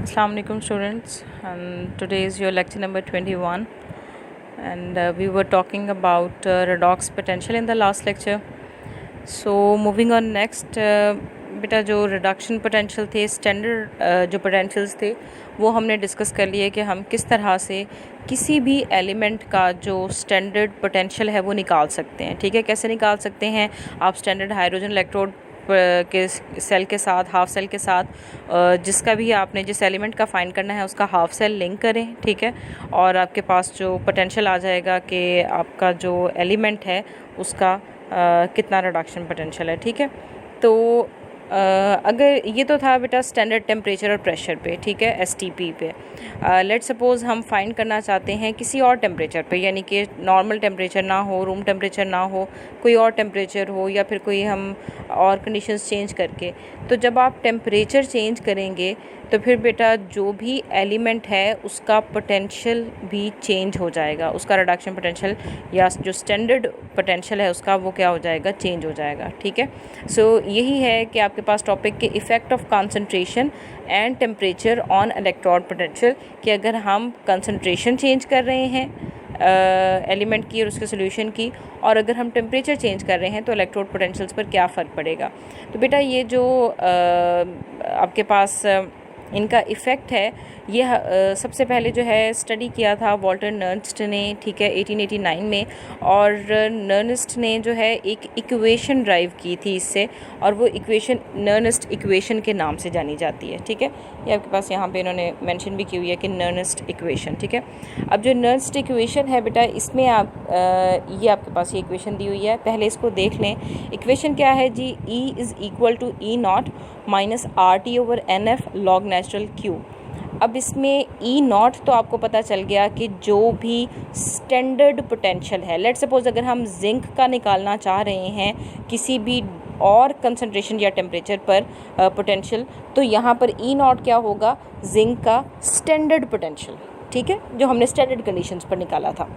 Assalamu alaikum students, and today is your lecture number 21, and we were talking about redox potential in the last lecture. So moving on next, बेटा जो reduction potential थे, standard जो potentials थे वो हमने discuss कर लिए कि हम किस तरह से किसी भी एलिमेंट का जो स्टैंडर्ड पोटेंशियल है वो निकाल सकते हैं। ठीक है, कैसे निकाल सकते हैं? आप स्टैंडर्ड हाइड्रोजन इलेक्ट्रोड के सेल के साथ, हाफ सेल के साथ, जिसका भी आपने जिस एलिमेंट का फाइंड करना है उसका हाफ सेल लिंक करें। ठीक है, और आपके पास जो पोटेंशियल आ जाएगा कि आपका जो एलिमेंट है उसका कितना रिडक्शन पोटेंशियल है। ठीक है, तो अगर ये तो था बेटा स्टैंडर्ड टेम्परेचर और प्रेशर पे, ठीक है, एसटीपी पे। लेट सपोज़ हम फाइंड करना चाहते हैं किसी और टेम्परेचर पे, यानी कि नॉर्मल टेम्परेचर ना हो, रूम टेम्परेचर ना हो, कोई और टेम्परेचर हो, या फिर कोई हम और कंडीशंस चेंज करके। तो जब आप टेम्परेचर चेंज करेंगे तो फिर बेटा जो भी एलिमेंट है उसका पोटेंशियल भी चेंज हो जाएगा, उसका रिडक्शन पोटेंशियल या जो स्टैंडर्ड पोटेंशियल है उसका वो क्या हो जाएगा, चेंज हो जाएगा। ठीक है, सो यही है कि आपके पास टॉपिक के effect of concentration and temperature on electrode potential, कि अगर हम कंसंट्रेशन चेंज कर रहे हैं एलिमेंट की और उसके सोल्यूशन की, और अगर हम टेम्परेचर चेंज कर रहे हैं तो इलेक्ट्रोड पोटेंशियल्स पर क्या फ़र्क पड़ेगा। तो बेटा ये जो आपके पास इनका इफ़ेक्ट है ये सबसे पहले जो है स्टडी किया था वॉल्टर नर्स्ट ने, ठीक है, 1889 में। और नर्स्ट ने जो है एक इक्वेशन ड्राइव की थी इससे, और वो इक्वेशन नर्स्ट इक्वेशन के नाम से जानी जाती है। ठीक है, ये आपके पास यहाँ पे इन्होंने मेंशन भी की हुई है कि नर्स्ट इक्वेशन। ठीक है, अब जो नर्स्ट इक्वेशन है बेटा इसमें आप ये आपके पास ये इक्वेशन दी हुई है, पहले इसको देख लें। इक्वेशन क्या है जी? E is equal to E0 minus RT/NF log natural Q। अब इसमें E0 तो आपको पता चल गया कि जो भी स्टैंडर्ड पोटेंशियल है, लेट सपोज अगर हम जिंक का निकालना चाह रहे हैं किसी भी और कंसंट्रेशन या टेम्परेचर पर पोटेंशियल, तो यहाँ पर E0 क्या होगा? जिंक का स्टैंडर्ड पोटेंशियल। ठीक है, जो हमने स्टैंडर्ड कंडीशंस पर निकाला था।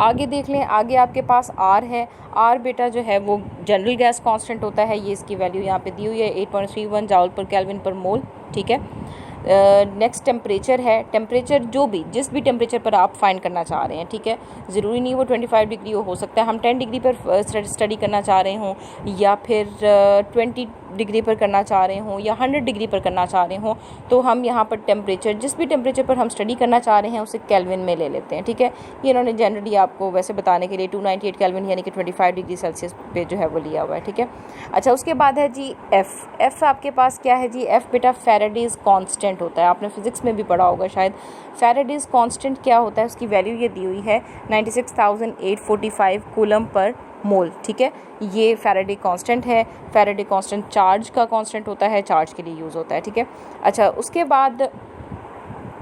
आगे देख लें, आगे आपके पास R है। R बेटा जो है वो जनरल गैस कांस्टेंट होता है, ये इसकी वैल्यू यहाँ पे दी हुई है 8.31 जूल पर केल्विन पर मोल। ठीक है, नेक्स्ट टेम्परेचर है। टेम्परेचर जो भी जिस भी टेम्परेचर पर आप फाइंड करना चाह रहे हैं, ठीक है, ज़रूरी नहीं वो 25 डिग्री हो सकता है हम 10 डिग्री पर स्टडी करना चाह रहे हों, या फिर 20 डिग्री पर करना चाह रहे हों, या 100 डिग्री पर करना चाह रहे हों, तो हम यहाँ पर टेम्परेचर जिस भी टेम्परेचर पर हम स्टडी करना चाह रहे हैं उसे केल्विन में ले लेते हैं। ठीक है, ये इन्होंने जनरली आपको वैसे बताने के लिए 298 केल्विन यानी कि 25 डिग्री सेल्सियस पे जो है वो लिया हुआ है। ठीक है, अच्छा, उसके बाद है जी एफ़ आपके पास क्या है जी? एफ़ बेटा फैराडेज कांस्टेंट होता है, आपने फिजिक्स में भी पढ़ा होगा शायद। फैराडेज कांस्टेंट क्या होता है? उसकी वैल्यू ये दी हुई है 96,845 कूलम पर मोल। ठीक है, ये फैराडे कांस्टेंट है। फैराडे कांस्टेंट चार्ज का कांस्टेंट होता है, चार्ज के लिए यूज़ होता है। ठीक है, अच्छा, उसके बाद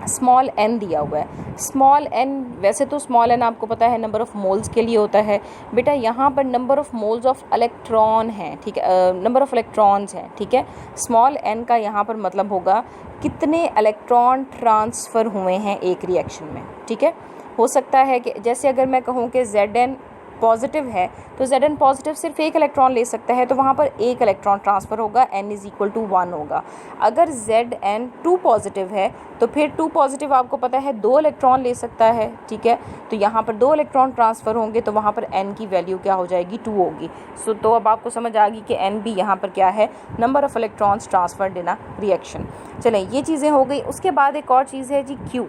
स्मॉल n दिया हुआ है। स्मॉल n, वैसे तो स्मॉल n आपको पता है नंबर ऑफ़ मोल्स के लिए होता है बेटा, यहाँ पर number of moles of electron है। ठीक है, नंबर ऑफ़ इलेक्ट्रॉन्स हैं। ठीक है, स्मॉल n का यहाँ पर मतलब होगा कितने इलेक्ट्रॉन ट्रांसफ़र हुए हैं एक रिएक्शन में। ठीक है, हो सकता है कि जैसे अगर मैं कहूँ कि Zn पॉजिटिव है तो Zn पॉजिटिव सिर्फ एक इलेक्ट्रॉन ले सकता है, तो वहाँ पर एक इलेक्ट्रॉन ट्रांसफ़र होगा, n इज़ इक्वल टू 1 होगा। अगर Zn 2 पॉजिटिव है तो फिर 2 पॉजिटिव आपको पता है 2 इलेक्ट्रॉन ले सकता है। ठीक है, तो यहाँ पर 2 इलेक्ट्रॉन ट्रांसफ़र होंगे तो वहाँ पर n की वैल्यू क्या हो जाएगी? 2 होगी। सो तो अब आपको समझ आ गई कि n भी यहाँ पर क्या है? Number of electrons transferred in a reaction. चलें, ये चीज़ें हो गई। उसके बाद एक और चीज़ है जी Q।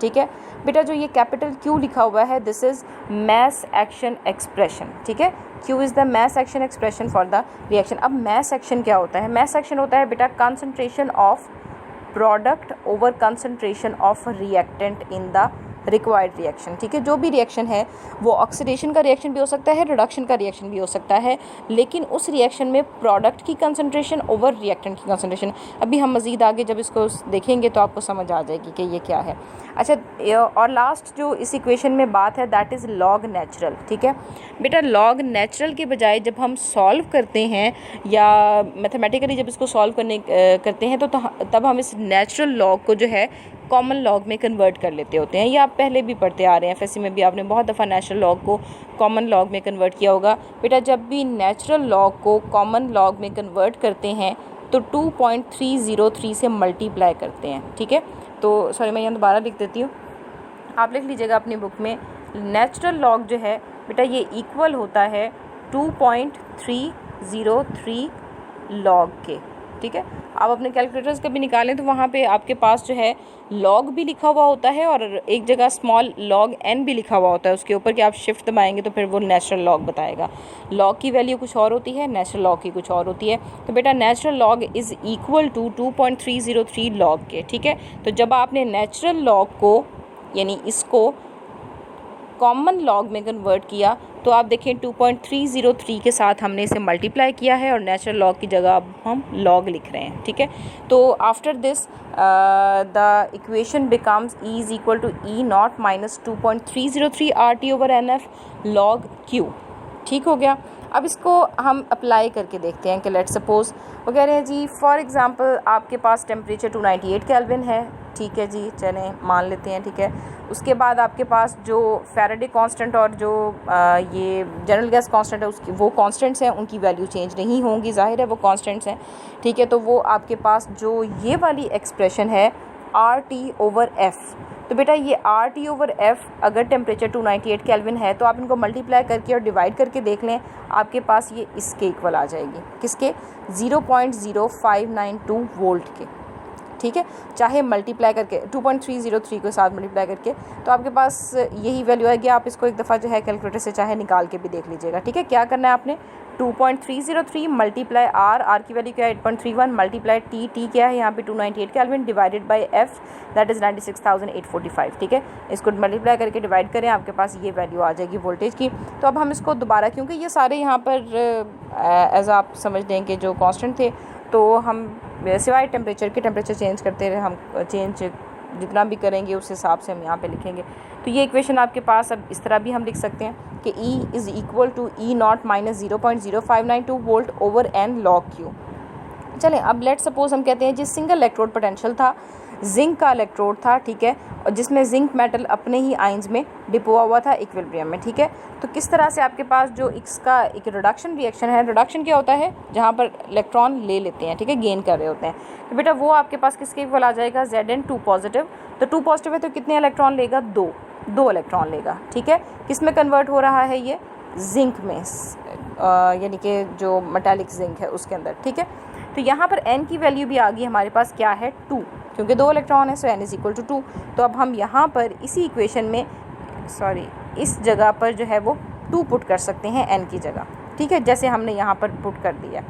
ठीक है बेटा, जो ये कैपिटल Q लिखा हुआ है this is mass action expression. ठीक है, Q is the mass action expression for the reaction. अब मैस एक्शन क्या होता है? मैस एक्शन होता है बेटा concentration of product over concentration of reactant in the required reaction. ठीक है, जो भी रिएक्शन है वो ऑक्सीडेशन का रिएक्शन भी हो सकता है, रिडक्शन का रिएक्शन भी हो सकता है, लेकिन उस रिएक्शन में प्रोडक्ट की कंसंट्रेशन ओवर रिएक्टेंट की कंसंट्रेशन, अभी हम मज़ीद आगे जब इसको देखेंगे तो आपको समझ आ जाएगी कि ये क्या है। अच्छा, और लास्ट जो इस इक्वेशन में बात है दैट इज़ लॉग नेचुरल। ठीक है बेटा, लॉग नेचुरल के बजाय जब हम सॉल्व करते हैं या मैथमेटिकली जब इसको सॉल्व करते हैं तो तब हम इस नेचुरल लॉग को जो है कॉमन लॉग में कन्वर्ट कर लेते होते हैं। ये आप पहले भी पढ़ते आ रहे हैं, एफएससी में भी आपने बहुत दफ़ा नेचुरल लॉग को कॉमन लॉग में कन्वर्ट किया होगा। बेटा, जब भी नेचुरल लॉग को कॉमन लॉग में कन्वर्ट करते हैं तो 2.303 से मल्टीप्लाई करते हैं, ठीक है। तो सॉरी मैं यहाँ दोबारा लिख देती हूँ, आप लिख लीजिएगा अपनी बुक में, नेचुरल लॉग जो है बेटा ये इक्वल होता है 2.303 लॉग के, ठीक है। आप अपने कैलकुलेटर्स का भी निकालें तो वहाँ पे आपके पास जो है लॉग भी लिखा हुआ होता है और एक जगह स्मॉल लॉग n भी लिखा हुआ होता है उसके ऊपर, कि आप शिफ्ट दबाएंगे तो फिर वो नेचुरल लॉग बताएगा। लॉग की वैल्यू कुछ और होती है, नेचुरल लॉग की कुछ और होती है। तो बेटा natural log is equal to 2.303 log K, ठीक है। तो जब आपने नेचुरल लॉग को यानी इसको कॉमन लॉग में कन्वर्ट किया तो आप देखें 2.303 के साथ हमने इसे मल्टीप्लाई किया है और नेचुरल लॉग की जगह अब हम लॉग लिख रहे हैं, ठीक है। तो after this the equation becomes E is equal to E not minus 2.303 RT over NF log Q, ठीक हो गया। अब इसको हम अप्लाई करके देखते हैं कि लेट सपोज़ वो कह रहे हैं जी फॉर एग्ज़ाम्पल आपके पास टेम्परेचर 298 केल्विन है, ठीक है जी, चलें मान लेते हैं, ठीक है। उसके बाद आपके पास जो फैराडे कांस्टेंट और जो ये जनरल गैस कांस्टेंट है उसकी वो कांस्टेंट्स हैं, उनकी वैल्यू चेंज नहीं होंगी, जाहिर है वो कांस्टेंट्स हैं, ठीक है। तो वो आपके पास जो ये वाली एक्सप्रेशन है RT ओवर F, तो बेटा ये RT ओवर F अगर टेम्परेचर 298 केल्विन है तो आप इनको मल्टीप्लाई करके और डिवाइड करके देख लें, आपके पास ये इसके इक्वल आ जाएगी, किसके, 0.0592 वोल्ट के, ठीक है। चाहे मल्टीप्लाई करके 2.303 के साथ मल्टीप्लाई करके तो आपके पास यही वैल्यू आएगी। आप इसको एक दफ़ा जो है कैलकुलेटर से चाहे निकाल के भी देख लीजिएगा, ठीक है। क्या करना है आपने, 2.303 मल्टीप्लाई आर की वैल्यू क्या है 8.31 मल्टीप्लाई टी क्या है यहाँ पे 298 kelvin divided by F that is 96,845, ठीक है। इसको मल्टीप्लाई करके डिवाइड करें, आपके पास ये वैल्यू आ जाएगी वोल्टेज की। तो अब हम इसको दोबारा, क्योंकि ये सारे यहाँ पर एज आप समझ लें कि जो कांस्टेंट थे, तो हम सिवाय टेम्परेचर के टेम्परेचर चेंज करते रहे, हम चेंज जितना भी करेंगे उस हिसाब से हम यहाँ पे लिखेंगे। तो ये इक्वेशन आपके पास अब इस तरह भी हम लिख सकते हैं कि E is equal to E not minus 0.0592 volt over n log Q। चलें अब लेट सपोज हम कहते हैं जिस सिंगल इलेक्ट्रोड पोटेंशियल था, जिंक का इलेक्ट्रोड था, ठीक है, और जिसमें जिंक मेटल अपने ही आइंस में डिपोआ हुआ था इक्विलिब्रियम में, ठीक है। तो किस तरह से आपके पास जो इसका एक रिडक्शन रिएक्शन है, रिडक्शन क्या होता है, जहाँ पर इलेक्ट्रॉन ले लेते हैं, ठीक है, गेन कर रहे होते हैं, तो बेटा वो आपके पास किसके इक्वल आ जाएगा, Zn 2 पॉजिटिव। तो 2 पॉजिटिव है तो कितने इलेक्ट्रॉन लेगा, दो इलेक्ट्रॉन लेगा, ठीक है। किस में कन्वर्ट हो रहा है ये, जिंक में, यानी कि जो मेटालिक जिंक है उसके अंदर, ठीक है। तो यहाँ पर n की वैल्यू भी आ गई हमारे पास, क्या है 2, क्योंकि 2 इलेक्ट्रॉन है, सो n इज़ इक्वल टू 2। तो अब हम यहाँ पर इसी इक्वेशन में इस जगह पर जो है वो 2 पुट कर सकते हैं n की जगह, ठीक है, जैसे हमने यहाँ पर पुट कर दिया।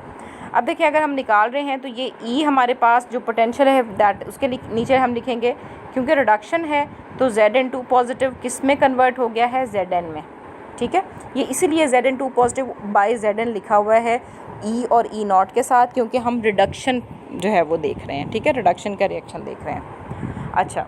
अब देखिए अगर हम निकाल रहे हैं तो ये E हमारे पास जो पोटेंशियल है दैट उसके नीचे हम लिखेंगे, क्योंकि रिडक्शन है तो Zn2 पॉजिटिव किस में कन्वर्ट हो गया है, Zn में, ठीक है। ये इसीलिए Zn2 पॉजिटिव बाय Zn लिखा हुआ है E और E नॉट के साथ, क्योंकि हम रिडक्शन जो है वो देख रहे हैं, ठीक है, रिडक्शन का रिएक्शन देख रहे हैं। अच्छा,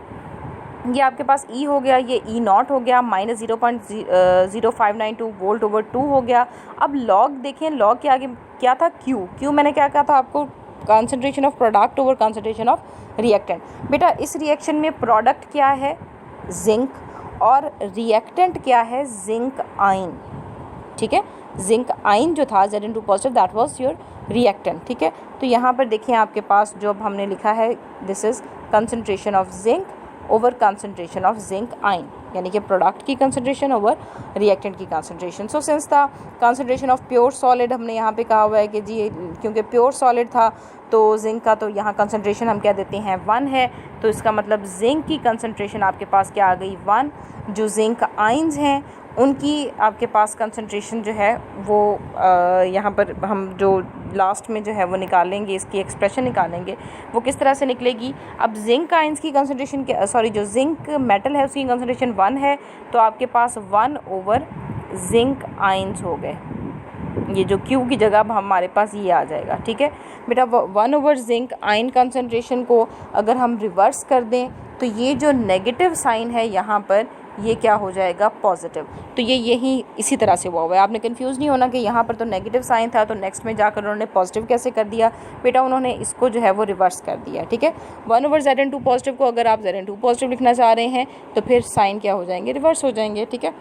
ये आपके पास E हो गया, ये E नॉट हो गया, माइनस 0.0592 वोल्ट ओवर 2 हो गया। अब लॉग देखें, लॉग के आगे क्या था, Q मैंने क्या कहा था आपको, concentration of product over concentration of reactant. बेटा इस रिएक्शन में प्रोडक्ट क्या है, जिंक, और रिएक्टेंट क्या है, जिंक आयन, ठीक है। जिंक आयन जो था Zn2 positive that was your reactant, ठीक है। तो यहाँ पर देखिए आपके पास जो अब हमने लिखा है, this is concentration of zinc over concentration of zinc ion, यानी कि प्रोडक्ट की कंसंट्रेशन ओवर रिएक्टेंट की concentration. So since the concentration of pure solid, हमने यहाँ पे कहा हुआ है कि जी क्योंकि प्योर सॉलिड था तो जिंक का तो यहाँ कंसंट्रेशन हम क्या देते हैं 1 है, तो इसका मतलब जिंक की कंसंट्रेशन आपके पास क्या आ गई 1। जो जिंक आयंस हैं उनकी आपके पास कंसंट्रेशन जो है वो यहाँ पर हम जो लास्ट में जो है वो निकालेंगे, इसकी एक्सप्रेशन निकालेंगे, वो किस तरह से निकलेगी। अब जिंक आयंस की कंसंट्रेशन जो जिंक मेटल है उसकी कंसंट्रेशन 1 है, तो आपके पास 1 ओवर जिंक आयंस हो गए, ये जो Q की जगह अब हमारे पास ये आ जाएगा, ठीक है बेटा। 1 ओवर जिंक आयन कंसंट्रेशन को अगर हम रिवर्स कर दें तो ये जो नेगेटिव साइन है यहाँ पर ये क्या हो जाएगा, पॉजिटिव। तो ये यही इसी तरह से हुआ है, आपने कंफ्यूज नहीं होना कि यहाँ पर तो नेगेटिव साइन था तो नेक्स्ट में जाकर उन्होंने पॉजिटिव कैसे कर दिया, बेटा उन्होंने इसको जो है वो रिवर्स कर दिया, ठीक है। 1 ओवर Zn2 पॉजिटिव को अगर आप Zn2 पॉजिटिव लिखना चाह रहे हैं तो फिर साइन क्या हो जाएंगे, रिवर्स हो जाएंगे, ठीक है।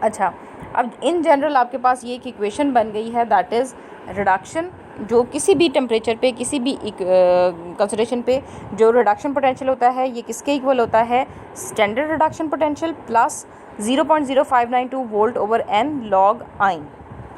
अच्छा, अब इन जनरल आपके पास ये एक इक्वेशन बन गई है, दैट इज़ रिडक्शन जो किसी भी टेम्परेचर पे, किसी भी कंसंट्रेशन पे जो रिडक्शन पोटेंशियल होता है ये किसके इक्वल होता है, standard reduction potential plus 0.0592 volt over n log आइन।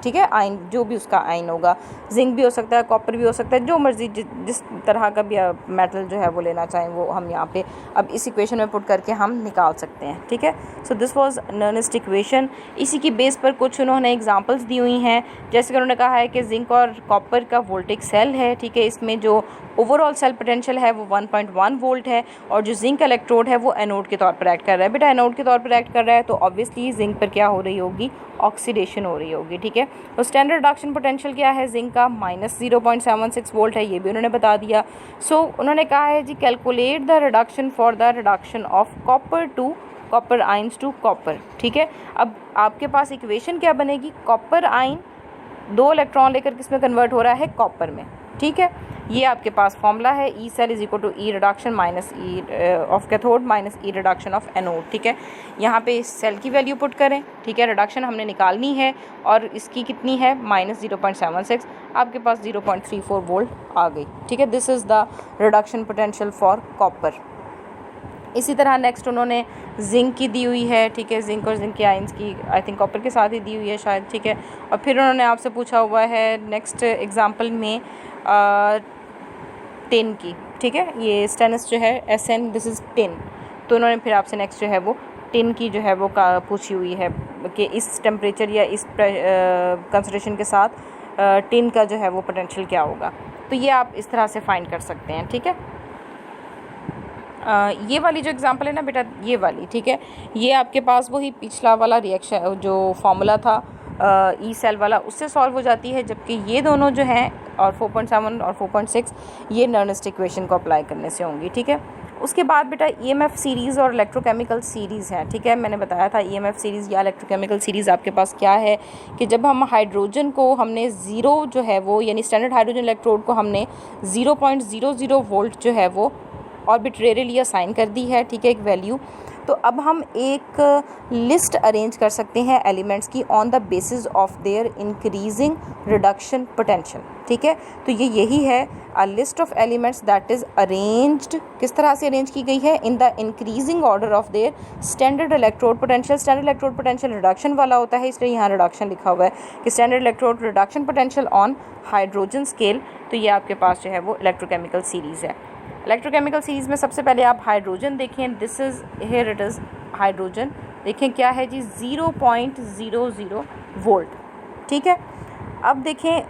ठीक है, आइन जो भी उसका आइन होगा, जिंक भी हो सकता है, कॉपर भी हो सकता है, जो मर्जी जिस तरह का भी मेटल जो है वो लेना चाहें वो हम यहाँ पे अब इस इक्वेशन में पुट करके हम निकाल सकते हैं। ठीक है, सो दिस वाज नर्निस्ट इक्वेशन। इसी की बेस पर कुछ उन्होंने एग्जांपल्स दी हुई हैं, जैसे कि उन्होंने कहा है कि जिंक और कॉपर का वोल्टिक सेल है। ठीक है, इसमें जो ओवरऑल सेल पोटेंशियल है वो 1.1 वोल्ट है और जो जिंक इलेक्ट्रोड है वो एनोड के तौर पर एक्ट कर रहा है। बेटा एनोड के तौर पर एक्ट कर रहा है तो ऑब्वियसली जिंक पर क्या हो रही होगी, ऑक्सीडेशन हो रही होगी। ठीक है, तो स्टैंडर्ड रिडक्शन पोटेंशियल क्या है जिंक का, -0.76 वोल्ट है, ये भी उन्होंने बता दिया। सो उन्होंने कहा है जी calculate the reduction for the reduction of copper ions to copper. ठीक है, अब आपके पास इक्वेशन क्या बनेगी, कॉपर आइन 2 इलेक्ट्रॉन लेकर किसमें कन्वर्ट हो रहा है, कॉपर में। ठीक है, ये आपके पास फॉर्मूला है, E cell is equal to E reduction minus E of cathode minus E reduction of anode. ठीक है, यहाँ पे इस सेल की वैल्यू पुट करें। ठीक है, रिडक्शन हमने निकालनी है और इसकी कितनी है, -0.76, आपके पास 0.34 वोल्ट आ गई। ठीक है, this is the reduction potential for copper. इसी तरह नेक्स्ट उन्होंने जिंक की दी हुई है। ठीक है, जिंक और जिंक के आइंस की आई थिंक कॉपर के साथ ही दी हुई है शायद। ठीक है, और फिर उन्होंने आपसे पूछा हुआ है नेक्स्ट एग्जांपल में टिन की। ठीक है, ये स्टेनस जो है SN, दिस इज़ टिन। तो उन्होंने फिर आपसे नेक्स्ट जो है वो टिन की जो है वो पूछी हुई है कि इस टेम्परेचर या इस कंसंट्रेशन के साथ टिन का जो है वो पोटेंशियल क्या होगा। तो ये आप इस तरह से फाइंड कर सकते हैं। ठीक है, ये वाली जो एग्जांपल है ना बेटा, ये वाली, ठीक है, ये आपके पास वही पिछला वाला रिएक्शन जो फार्मूला था ई सेल वाला उससे सॉल्व हो जाती है, जबकि ये दोनों जो हैं और 4.7 और 4.6 ये नर्निस्ट इक्वेशन को अप्लाई करने से होंगी। ठीक है, उसके बाद बेटा EMF सीरीज़ और इलेक्ट्रोकेमिकल सीरीज़ है। ठीक है, मैंने बताया था EMF सीरीज़ या इलेक्ट्रोकेमिकल सीरीज़ आपके पास क्या है कि जब हम हाइड्रोजन को हमने 0 जो है वो यानी स्टैंडर्ड हाइड्रोजन इलेक्ट्रोड को हमने 0.00 वोल्ट जो है वो ऑर्बिट्रेरीली असाइन कर दी है। ठीक है, एक वैल्यू, तो अब हम एक लिस्ट अरेंज कर सकते हैं एलिमेंट्स की on the basis of their increasing reduction potential. ठीक है, तो ये यही है a list of elements that is arranged, किस तरह से अरेंज की गई है, in the increasing order of their standard electrode potential. Standard electrode potential reduction वाला होता है, इसलिए यहाँ रिडक्शन लिखा हुआ है कि standard electrode reduction potential on hydrogen scale. तो ये आपके पास जो है वो इलेक्ट्रोकेमिकल सीरीज़ है। इलेक्ट्रोकेमिकल सीरीज़ में सबसे पहले आप हाइड्रोजन देखें, this is here it is hydrogen, देखें क्या है जी 0.00 वोल्ट। ठीक है, अब देखें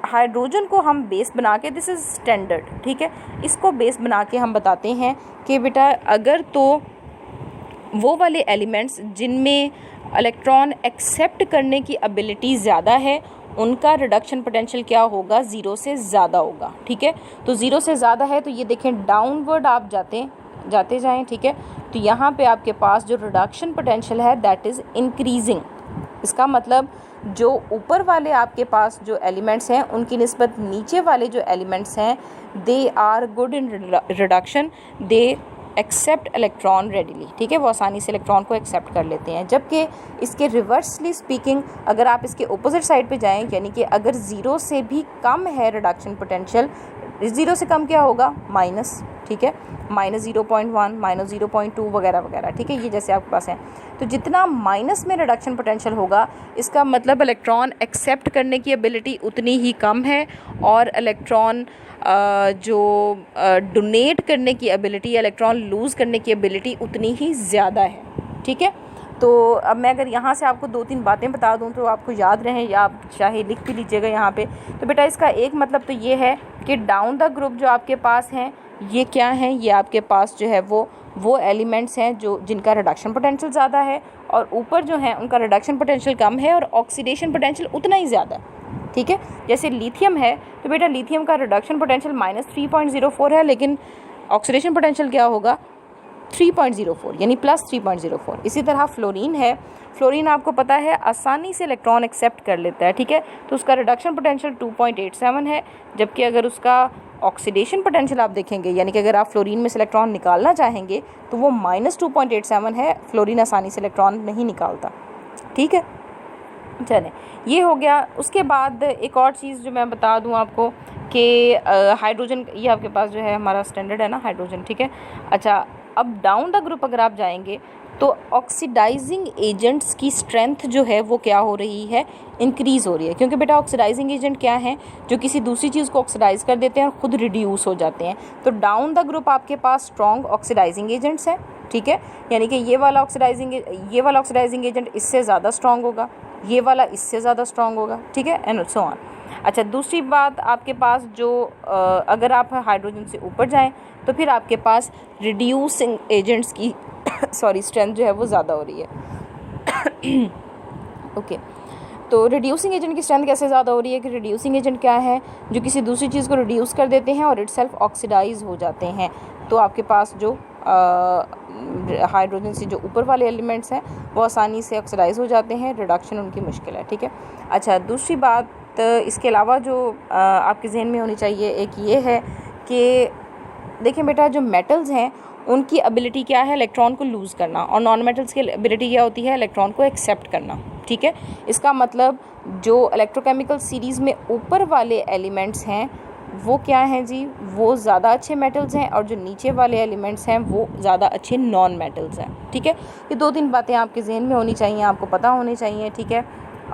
हाइड्रोजन को हम बेस बना के, दिस इज़ स्टैंडर्ड, ठीक है, इसको बेस बना के हम बताते हैं कि बेटा अगर तो वो वाले एलिमेंट्स जिनमें इलेक्ट्रॉन एक्सेप्ट करने की एबिलिटी ज़्यादा है उनका रिडक्शन पोटेंशियल क्या होगा, 0 से ज़्यादा होगा। ठीक है, तो 0 से ज़्यादा है तो ये देखें डाउनवर्ड आप जाते जाएं। ठीक है, तो यहाँ पे आपके पास जो रिडक्शन पोटेंशियल है दैट इज़ इंक्रीजिंग। इसका मतलब जो ऊपर वाले आपके पास जो एलिमेंट्स हैं उनकी निस्बत नीचे वाले जो एलिमेंट्स हैं they are good in reduction, they accept electron readily. ठीक है, वो आसानी से इलेक्ट्रॉन को एक्सेप्ट कर लेते हैं। जबकि इसके रिवर्सली स्पीकिंग अगर आप इसके अपोजिट साइड पे जाएं, यानी कि अगर 0 से भी कम है रिडक्शन पोटेंशियल, 0 से कम क्या होगा, माइनस। ठीक है, -0.1 -0.2 वगैरह वगैरह। ठीक है, ये जैसे आपके पास है, तो जितना माइनस में रिडक्शन पोटेंशियल होगा इसका मतलब इलेक्ट्रॉन एक्सेप्ट करने की एबिलिटी उतनी ही कम है और इलेक्ट्रॉन जो डोनेट करने की एबिलिटी या इलेक्ट्रॉन लूज़ करने की एबिलिटी उतनी ही ज़्यादा है। ठीक है, तो अब मैं अगर यहाँ से आपको 2-3 बातें बता दूँ तो आपको याद रहें या आप चाहे लिख भी लीजिएगा यहाँ पे। तो बेटा इसका एक मतलब तो ये है कि डाउन द ग्रुप जो आपके पास हैं ये क्या हैं, ये आपके पास जो है वो एलिमेंट्स हैं जो जिनका रिडक्शन पोटेंशियल ज़्यादा है और ऊपर जो हैं उनका रिडक्शन पोटेंशियल कम है और ऑक्सीडेशन पोटेंशियल उतना ही ज़्यादा है। ठीक है, जैसे लिथियम है तो बेटा लिथियम का रिडक्शन पोटेंशियल -3.04 है, लेकिन ऑक्सीडेशन पोटेंशियल क्या होगा, 3.04 यानी +3.04। इसी तरह फ्लोरीन है, फ्लोरीन आपको पता है आसानी से इलेक्ट्रॉन एक्सेप्ट कर लेता है। ठीक है, तो उसका रिडक्शन पोटेंशियल 2.87 है, जबकि अगर उसका ऑक्सीडेशन पोटेंशियल आप देखेंगे यानी कि अगर आप फ्लोरीन में से इलेक्ट्रॉन निकालना चाहेंगे तो वो -2.87 है। फ्लोरीन आसानी से इलेक्ट्रॉन नहीं निकालता। ठीक है, चलें, ये हो गया। उसके बाद एक और चीज़ जो मैं बता दूं आपको कि हाइड्रोजन, ये आपके पास जो है हमारा स्टैंडर्ड है ना हाइड्रोजन, ठीक है। अच्छा, अब डाउन द ग्रुप अगर आप जाएंगे तो ऑक्सीडाइजिंग एजेंट्स की स्ट्रेंथ जो है वो क्या हो रही है, इंक्रीज़ हो रही है। क्योंकि बेटा ऑक्सीडाइजिंग एजेंट क्या है, जो किसी दूसरी चीज़ को ऑक्सीडाइज कर देते हैं और ख़ुद रिड्यूस हो जाते हैं। तो डाउन द ग्रुप आपके पास स्ट्रॉन्ग ऑक्सीडाइजिंग एजेंट्स हैं, ठीक है। यानी कि ये वाला ऑक्सीडाइजिंग एजेंट इससे ज़्यादा स्ट्रॉन्ग होगा, ये वाला इससे ज़्यादा स्ट्रॉन्ग होगा, ठीक है, एंड सो ऑन। अच्छा, दूसरी बात आपके पास जो अगर आप हाइड्रोजन से ऊपर जाएं तो फिर आपके पास रिड्यूसिंग एजेंट्स की स्ट्रेंथ जो है वो ज़्यादा हो रही है। ओके, तो रिड्यूसिंग एजेंट की स्ट्रेंथ कैसे ज़्यादा हो रही है कि रिड्यूसिंग एजेंट क्या है, जो किसी दूसरी चीज़ को रिड्यूस कर देते हैं और इटसेल्फ ऑक्सीडाइज हो जाते हैं। तो आपके पास जो हाइड्रोजन से जो ऊपर वाले एलिमेंट्स हैं वो आसानी से ऑक्सीडाइज हो जाते हैं, रिडक्शन उनकी मुश्किल है, ठीक है। अच्छा, दूसरी बात इसके अलावा जो आपके जहन में होनी चाहिए एक ये है कि देखिए बेटा, जो मेटल्स हैं उनकी एबिलिटी क्या है, इलेक्ट्रॉन को लूज़ करना, और नॉन मेटल्स की एबिलिटी क्या होती है, इलेक्ट्रॉन को एक्सेप्ट करना, ठीक है। इसका मतलब जो इलेक्ट्रोकेमिकल सीरीज़ में ऊपर वाले एलिमेंट्स हैं वो क्या हैं जी, वो ज़्यादा अच्छे मेटल्स हैं, और जो नीचे वाले एलिमेंट्स हैं वो ज़्यादा अच्छे नॉन मेटल्स हैं, ठीक है। ये 2-3 बातें आपके जहन में होनी चाहिए, आपको पता होनी चाहिए, ठीक है।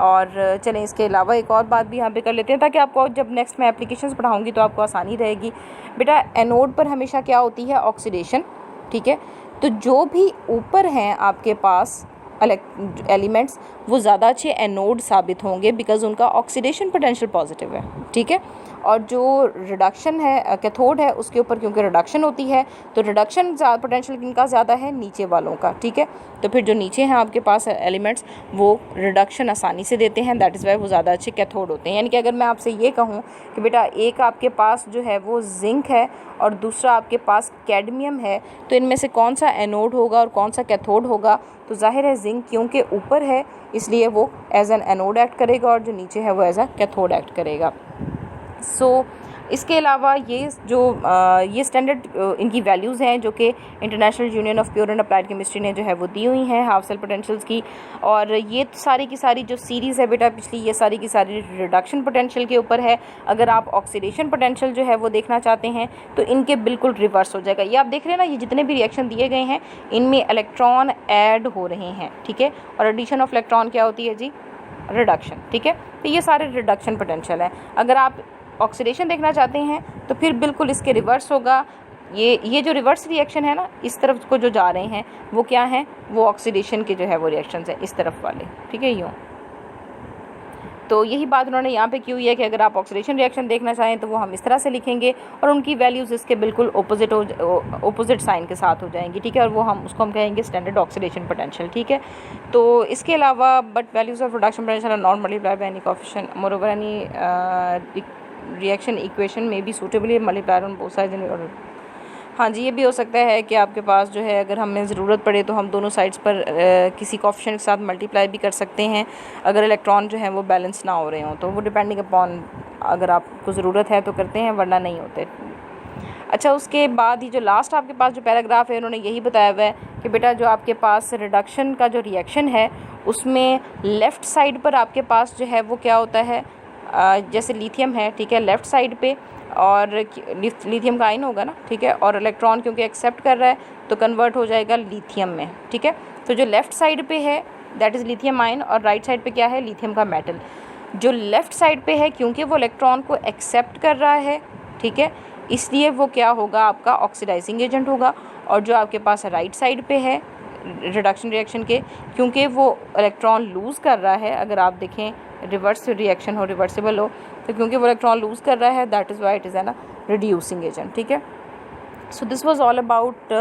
और चलें, इसके अलावा एक और बात भी यहाँ पे कर लेते हैं ताकि आपको जब नेक्स्ट मैं एप्लीकेशंस पढ़ाऊँगी तो आपको आसानी रहेगी। बेटा एनोड पर हमेशा क्या होती है, ऑक्सीडेशन, ठीक है। तो जो भी ऊपर हैं आपके पास एलिमेंट्स वो ज़्यादा अच्छे एनोड साबित होंगे बिकॉज उनका ऑक्सीडेशन पोटेंशियल पॉजिटिव है, ठीक है। और जो रिडक्शन है, कैथोड है, उसके ऊपर क्योंकि रिडक्शन होती है तो रिडक्शन पोटेंशियल किनका ज़्यादा है, नीचे वालों का, ठीक है। तो फिर जो नीचे हैं आपके पास एलिमेंट्स वो रिडक्शन आसानी से देते हैं, दैट इज़ वाई वो ज़्यादा अच्छे कैथोड होते हैं। यानी कि अगर मैं आपसे ये कहूँ कि बेटा एक आपके पास जो है वो जिंक है और दूसरा आपके पास कैडमियम है, तो इनमें से कौन सा एनोड होगा और कौन सा कैथोड होगा, तो जाहिर है जिंक क्योंकि ऊपर है इसलिए वो एज एन एनोड एक्ट करेगा और जो नीचे है वो एज अ कैथोड एक्ट करेगा। सो इसके अलावा ये जो ये स्टैंडर्ड इनकी वैल्यूज़ हैं जो कि international union of pure and applied chemistry ने जो है वो दी हुई हैं हाफ सेल पोटेंशियल्स की। और ये सारी की सारी जो सीरीज़ है बेटा पिछली, ये सारी की सारी रिडक्शन पोटेंशियल के ऊपर है। अगर आप ऑक्सीडेशन पोटेंशियल जो है वो देखना चाहते हैं तो इनके बिल्कुल रिवर्स हो जाएगा। ये आप देख रहे हैं ना, ये जितने भी रिएक्शन दिए गए हैं इनमें इलेक्ट्रॉन ऐड हो रहे हैं, ठीक है। और एडिशन ऑफ इलेक्ट्रॉन क्या होती है जी, रिडक्शन, ठीक है। तो ये सारे रिडक्शन पोटेंशियल है। अगर आप ऑक्सीडेशन देखना चाहते हैं तो फिर बिल्कुल इसके रिवर्स होगा। ये जो रिवर्स रिएक्शन है ना, इस तरफ को जो जा रहे हैं वो क्या है, वो ऑक्सीडेशन के जो है वो रिएक्शंस है, इस तरफ वाले, ठीक है, यूँ। तो यही बात उन्होंने यहाँ पे की हुई है कि अगर आप ऑक्सीडेशन रिएक्शन देखना चाहें तो वो हम इस तरह से लिखेंगे और उनकी वैल्यूज़ इसके बिल्कुल ओपोजिट साइन के साथ हो जाएंगी, ठीक है। और वो उसको हम कहेंगे स्टैंडर्ड ऑक्सीडेशन पोटेंशियल, ठीक है। तो इसके अलावा but values of reduction potential are not multiplied by any coefficient, moreover any reaction equation में भी suitably multiplied on both sides in. हाँ जी, ये भी हो सकता है कि आपके पास जो है अगर हमें ज़रूरत पड़े तो हम दोनों साइड्स पर किसी कोएफिशिएंट के साथ मल्टीप्लाई भी कर सकते हैं अगर इलेक्ट्रॉन जो है वो बैलेंस ना हो रहे हों, तो वो डिपेंडिंग अपॉन अगर आपको ज़रूरत है तो करते हैं, वरना नहीं होते। अच्छा, उसके बाद ही जो लास्ट आपके पास जो पैराग्राफ है उन्होंने यही बताया हुआ है कि बेटा जो आपके पास रिडक्शन का जो रिएक्शन है उसमें लेफ़्ट साइड पर आपके पास जो है वो क्या होता है, जैसे लिथियम है, ठीक है, लेफ़्ट साइड पे, और लिथियम का आयन होगा ना, ठीक है, और इलेक्ट्रॉन क्योंकि एक्सेप्ट कर रहा है तो कन्वर्ट हो जाएगा लिथियम में, ठीक है। तो जो लेफ़्ट साइड पे है दैट इज़ लिथियम आयन और राइट साइड पे क्या है, लिथियम का मेटल। जो लेफ़्ट साइड पे है क्योंकि वो इलेक्ट्रॉन को एक्सेप्ट कर रहा है, ठीक है, इसलिए वो क्या होगा, आपका ऑक्सीडाइजिंग एजेंट होगा। और जो आपके पास राइट साइड पे है रिडक्शन रिएक्शन के, क्योंकि वो इलेक्ट्रॉन लूज़ कर रहा है, अगर आप देखें रिवर्स रिएक्शन हो, रिवर्सिबल हो, तो क्योंकि वो इलेक्ट्रॉन लूज़ कर रहा है that is why it is an reducing agent, ठीक है। So this was all about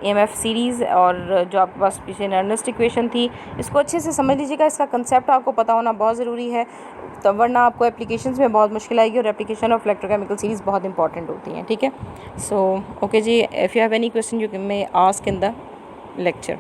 EMF series. और जो आपके पास पीछे अर्नेस्ट इक्वेशन थी इसको अच्छे से समझ लीजिएगा, इसका कंसेप्ट आपको पता होना बहुत ज़रूरी है, तो वरना आपको एप्लीकेशंस में बहुत मुश्किल आएगी और एप्लीकेशन ऑफ इलेक्ट्रोकेमिकल सीरीज़ बहुत इंपॉर्टेंट होती हैं, ठीक है। सो ओके जी, if you have any question you can may ask in the lecture।